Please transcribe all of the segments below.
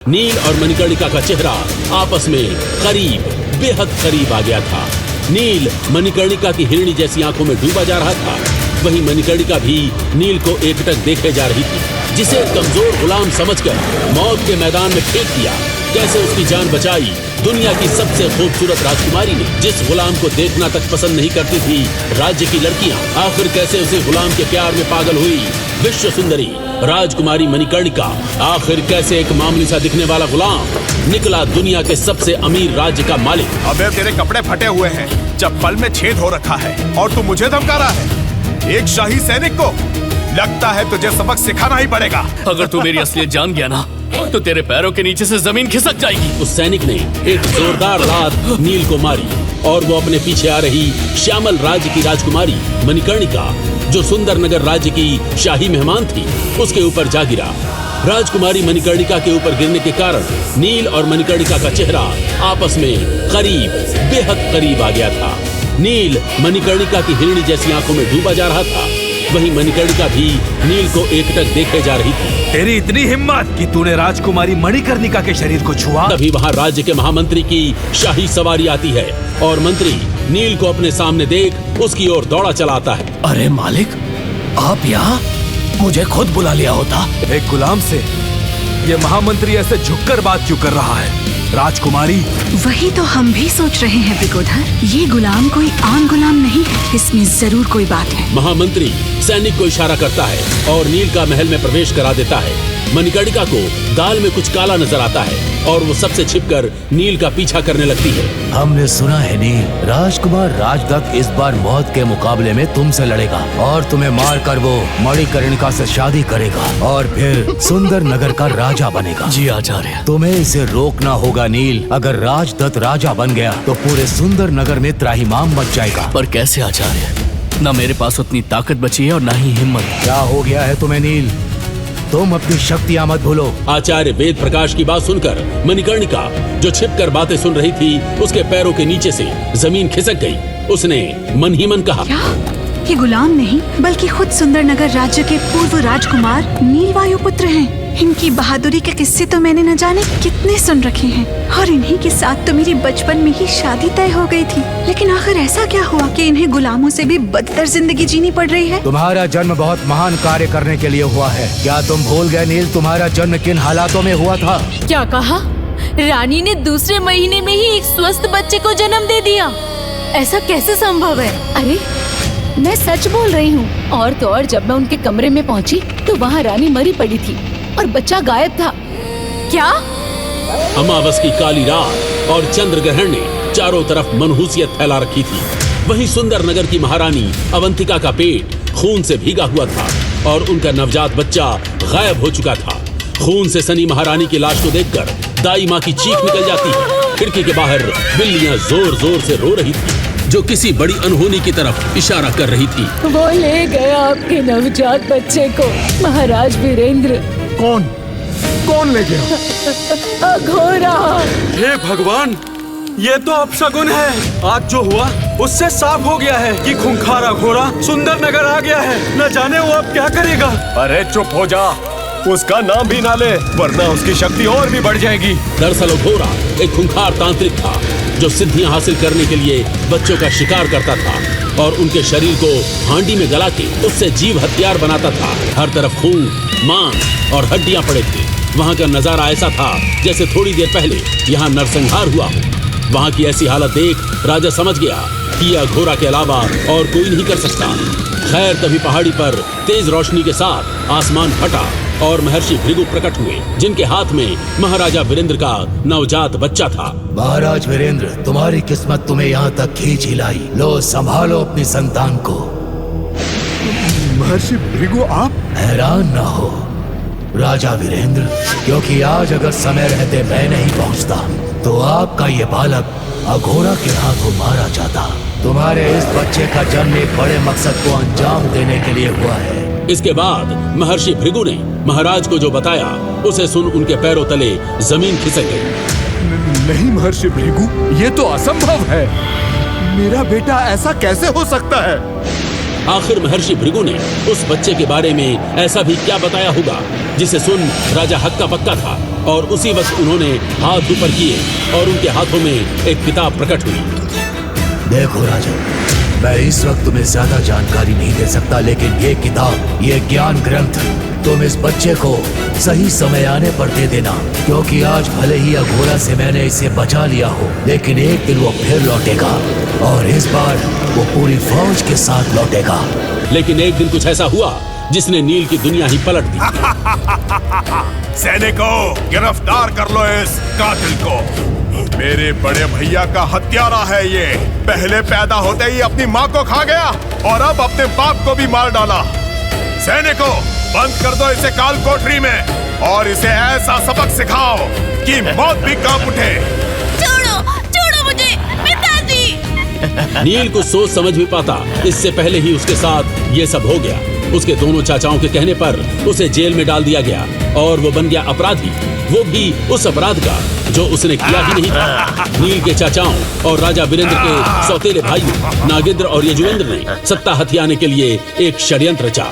नील और मणिकर्णिका का चेहरा आपस में करीब, बेहद करीब आ गया था। नील मणिकर्णिका की हिरणी जैसी आंखों में डूबा जा रहा था, वहीं मणिकर्णिका भी नील को एकटक देखे जा रही थी, जिसे कमजोर गुलाम समझकर मौत के मैदान में फेंक दिया। कैसे उसकी जान बचाई दुनिया की सबसे खूबसूरत राजकुमारी ने, जिस गुलाम को देखना तक पसंद नहीं करती थी राज्य की लड़कियां, आखिर कैसे उसे गुलाम के प्यार में पागल हुई विश्व सुंदरी राजकुमारी मणिकर्णिका। आखिर कैसे एक मामूली सा दिखने वाला गुलाम निकला दुनिया के सबसे अमीर राज्य का मालिक। अबे तेरे कपड़े फटे हुए हैं, चप्पल में छेद हो रखा है और तू मुझे धमका रहा है। एक शाही सैनिक को लगता है तुझे सबक सिखाना ही पड़ेगा। अगर तू मेरी असलियत जान गया ना तो तेरे पैरों के नीचे से जमीन खिसक जाएगी। उस सैनिक ने एक जोरदार लात नील को मारी और वो अपने पीछे आ रही श्यामल राज्य की राजकुमारी मणिकर्णिका, जो सुंदर नगर राज्य की शाही मेहमान थी, उसके ऊपर जा गिरा। राजकुमारी मणिकर्णिका के ऊपर गिरने के कारण नील और मणिकर्णिका का चेहरा आपस में करीब, बेहद करीब आ गया था। नील मणिकर्णिका की हिरणी जैसी आंखों में डूबा जा रहा था, वहीं मणिकर्णिका भी नील को एकटक देखे जा रही थी। तेरी इतनी हिम्मत कि तूने राजकुमारी मणिकर्णिका के शरीर को छुआ। तभी वहाँ राज्य के महामंत्री की शाही सवारी आती है और मंत्री नील को अपने सामने देख उसकी ओर दौड़ा चला आता है। अरे मालिक, आप यहाँ? मुझे खुद बुला लिया होता। एक गुलाम से ये महामंत्री ऐसे झुककर बात क्यों कर रहा है? राजकुमारी, वही तो हम भी सोच रहे हैं विगोधर। ये गुलाम कोई आम गुलाम नहीं है, इसमें जरूर कोई बात है। महामंत्री सैनिक को इशारा करता है और नील का महल में प्रवेश करा देता है। मणिकर्णिका को दाल में कुछ काला नजर आता है और वो सबसे छिपकर नील का पीछा करने लगती है। हमने सुना है नील, राजकुमार राजदत्त इस बार मौत के मुकाबले में तुमसे लड़ेगा और तुम्हें मारकर वो मणिकर्णिका से शादी करेगा और फिर सुंदर नगर का राजा बनेगा। जी आचार्य। तुम्हें इसे रोकना होगा नील। अगर राजदत्त राजा बन गया तो पूरे सुंदर नगर में त्राहिमाम मच जाएगा। पर कैसे आचार्य? न मेरे पास उतनी ताकत बची है और न ही हिम्मत। क्या हो गया है तुम्हें नील? तुम अपनी शक्तियां मत भूलो। आचार्य वेद प्रकाश की बात सुनकर मणिकर्णिका, जो छिपकर बातें सुन रही थी, उसके पैरों के नीचे से जमीन खिसक गई। उसने मन ही मन कहा, क्या ये गुलाम नहीं बल्कि खुद सुंदर नगर राज्य के पूर्व राजकुमार नीलवायु पुत्र हैं। इनकी बहादुरी के किस्से तो मैंने न जाने कितने सुन रखे हैं और इन्हीं के साथ तो मेरी बचपन में ही शादी तय हो गई थी। लेकिन आखिर ऐसा क्या हुआ कि इन्हें गुलामों से भी बदतर जिंदगी जीनी पड़ रही है? तुम्हारा जन्म बहुत महान कार्य करने के लिए हुआ है। क्या तुम भूल गए नील, तुम्हारा जन्म किन हालातों में हुआ था? क्या कहा? रानी ने दूसरे महीने में ही एक स्वस्थ बच्चे को जन्म दे दिया। ऐसा कैसे संभव है? अरे मैं सच बोल रही हूँ। और तो और जब मैं उनके कमरे में पहुँची तो वहाँ रानी मरी पड़ी थी और बच्चा गायब था। क्या? अमावस की काली रात और चंद्र ग्रहण ने चारों तरफ मनहूसियत फैला रखी थी। वहीं सुंदर नगर की महारानी अवंतिका का पेट खून से भीगा हुआ था और उनका नवजात बच्चा गायब हो चुका था। खून से सनी महारानी की लाश को देखकर दाई माँ की चीख निकल जाती है। खिड़की के बाहर बिल्लियां जोर जोर से रो रही थी, जो किसी बड़ी अनहोनी की तरफ इशारा कर रही थी। वो ले गया आपके नवजात बच्चे को, महाराज वीरेंद्र। कौन ले गया? अघोरा। हे भगवान, ये तो अपशगुन है। आज जो हुआ उससे साफ हो गया है कि खूंखार अघोरा सुंदर नगर आ गया है। न जाने वो अब क्या करेगा। अरे चुप हो जा, उसका नाम भी ना ले, वरना उसकी शक्ति और भी बढ़ जाएगी। दरअसल अघोरा एक खूंखार तांत्रिक था, जो सिद्धियां हासिल करने के लिए बच्चों का शिकार करता था और उनके शरीर को हांडी में गला के उससे जीव हथियार बनाता था। हर तरफ खून, मांस और हड्डियां पड़े थे। वहाँ का नजारा ऐसा था जैसे थोड़ी देर पहले यहाँ नरसंहार हुआ हो। वहाँ की ऐसी हालत देख राजा समझ गया कि यह अघोरा के अलावा और कोई नहीं कर सकता। खैर तभी पहाड़ी पर तेज रोशनी के साथ आसमान फटा और महर्षि भृगु प्रकट हुए, जिनके हाथ में महाराजा वीरेंद्र का नवजात बच्चा था। महाराज वीरेंद्र, तुम्हारी किस्मत तुम्हें यहाँ तक खींच ही लाई। लो संभालो अपनी संतान को। महर्षि भृगु, आप? हैरान न हो राजा वीरेंद्र, क्योंकि आज अगर समय रहते मैं नहीं पहुँचता तो आपका ये बालक अघोरा के हाथों मारा जाता। तुम्हारे इस बच्चे का जन्म एक बड़े मकसद को अंजाम देने के लिए हुआ है। इसके बाद महर्षि भृगु ने महाराज को जो बताया, उसे सुन उनके पैरों तले जमीन खिसक गई। नहीं महर्षि भृगु, ये तो असंभव है। मेरा बेटा ऐसा कैसे हो सकता है? आखिर महर्षि भृगु ने उस बच्चे के बारे में ऐसा भी क्या बताया होगा जिसे सुन राजा हक्का पक्का था, और उसी वक्त उन्होंने हाथ ऊपर किए और उनके हाथों में एक किताब प्रकट हुई। देखो राजा, मैं इस वक्त तुम्हें ज्यादा जानकारी नहीं दे सकता, लेकिन ये किताब, ये ज्ञान ग्रंथ तुम इस बच्चे को सही समय आने पर दे देना, क्योंकि आज भले ही अघोरा से मैंने इसे बचा लिया हो, लेकिन एक दिन वो फिर लौटेगा और इस बार वो पूरी फौज के साथ लौटेगा। लेकिन एक दिन कुछ ऐसा हुआ जिसने नील की दुनिया ही पलट दी। सैनिकों, गिरफ्तार कर लो इस कातिल को। मेरे बड़े भैया का हत्यारा है ये। पहले पैदा होते ही अपनी माँ को खा गया और अब अपने बाप को भी मार डाला। सैनिकों, बंद कर दो इसे काल कोठरी में और इसे ऐसा सबक सिखाओ कि मौत भी कांप उठे। छोड़ो, छोड़ो मुझे, पिताजी। नील कुछ सोच समझ भी पाता इससे पहले ही उसके साथ ये सब हो गया। उसके दोनों चाचाओं के कहने पर उसे जेल में डाल दिया गया और वो बन गया अपराधी, वो भी उस अपराध का जो उसने किया ही नहीं था। नील के चाचाओं और राजा वीरेंद्र के सौतेले भाइयों नागेंद्र और यजुवेंद्र ने सत्ता हथियाने के लिए एक षड्यंत्र रचा।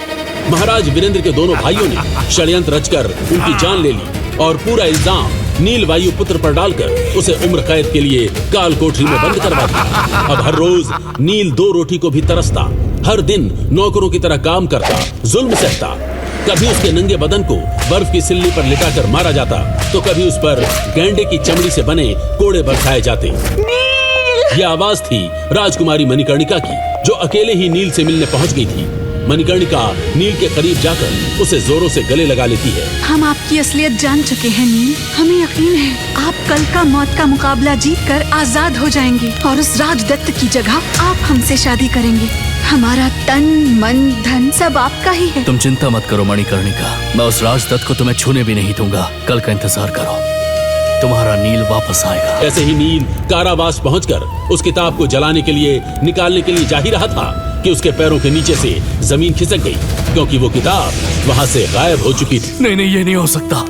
महाराज वीरेंद्र के दोनों भाइयों ने षड्यंत्र रचकर उनकी जान ले ली और पूरा इल्जाम नील वायु पुत्र पर डालकर उसे उम्र कैद के लिए काल कोठरी में बंद करवा दिया। अब हर रोज नील 2 रोटी को भी तरसता, हर दिन नौकरों की तरह काम करता, जुल्म सहता। कभी उसके नंगे बदन को बर्फ की सिल्ली पर लिटाकर मारा जाता, तो कभी उस पर गैंडे की चमड़ी से बने कोड़े बरसाए जाते। यह आवाज थी राजकुमारी मणिकर्णिका की, जो अकेले ही नील से मिलने पहुंच गई थी। मणिकर्णिका नील के करीब जाकर उसे जोरों से गले लगा लेती है। हम आपकी असलियत जान चुके हैं नील। हमें यकीन है आप कल का मौत का मुकाबला जीतकर आजाद हो जाएंगे और उस राजदत्त की जगह आप हमसे शादी करेंगे। हमारा तन मन धन सब आपका ही है। तुम चिंता मत करो मणिकर्णिका, मैं उस राजदत्त को तुम्हें छूने भी नहीं दूंगा। कल का इंतजार करो, तुम्हारा नील वापस आएगा। ऐसे ही नील कारावास पहुंचकर उस किताब को जलाने के लिए निकालने के लिए जा ही रहा था कि उसके पैरों के नीचे से जमीन खिसक गई, क्योंकि वो किताब वहां से गायब हो चुकी थी। नहीं नहीं, ये नहीं हो सकता।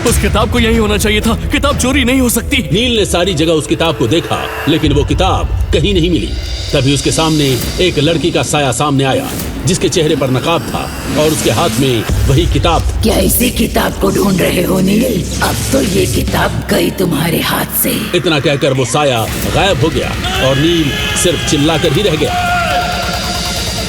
उस किताब को यही होना चाहिए था। किताब चोरी नहीं हो सकती। नील ने सारी जगह उस किताब को देखा, लेकिन वो किताब कहीं नहीं मिली। तभी उसके सामने एक लड़की का साया सामने आया, जिसके चेहरे पर नकाब था और उसके हाथ में वही किताब थी। क्या इसी किताब को ढूंढ रहे हो नील? अब तो ये किताब गई तुम्हारे हाथ से। इतना कहकर वो साया गायब हो गया और नील सिर्फ चिल्लाकर ही रह गया।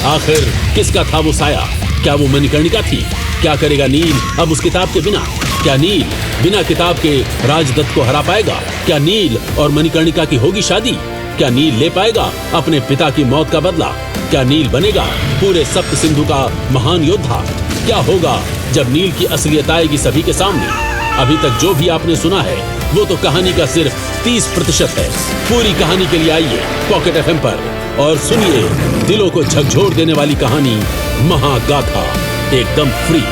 आखिर किसका था वो साया? क्या वो मणिकर्णिका थी? क्या करेगा नील अब उस किताब के बिना? क्या नील बिना किताब के राजदत्त को हरा पाएगा? क्या नील और मणिकर्णिका की होगी शादी? क्या नील ले पाएगा अपने पिता की मौत का बदला? क्या नील बनेगा पूरे सप्त सिंधु का महान योद्धा? क्या होगा जब नील की असलियत आएगी सभी के सामने? अभी तक जो भी आपने सुना है वो तो कहानी का सिर्फ 30% है। पूरी कहानी के लिए आइए पॉकेट FM पर और सुनिए दिलों को झकझोर देने वाली कहानी महागाथा, एकदम फ्री।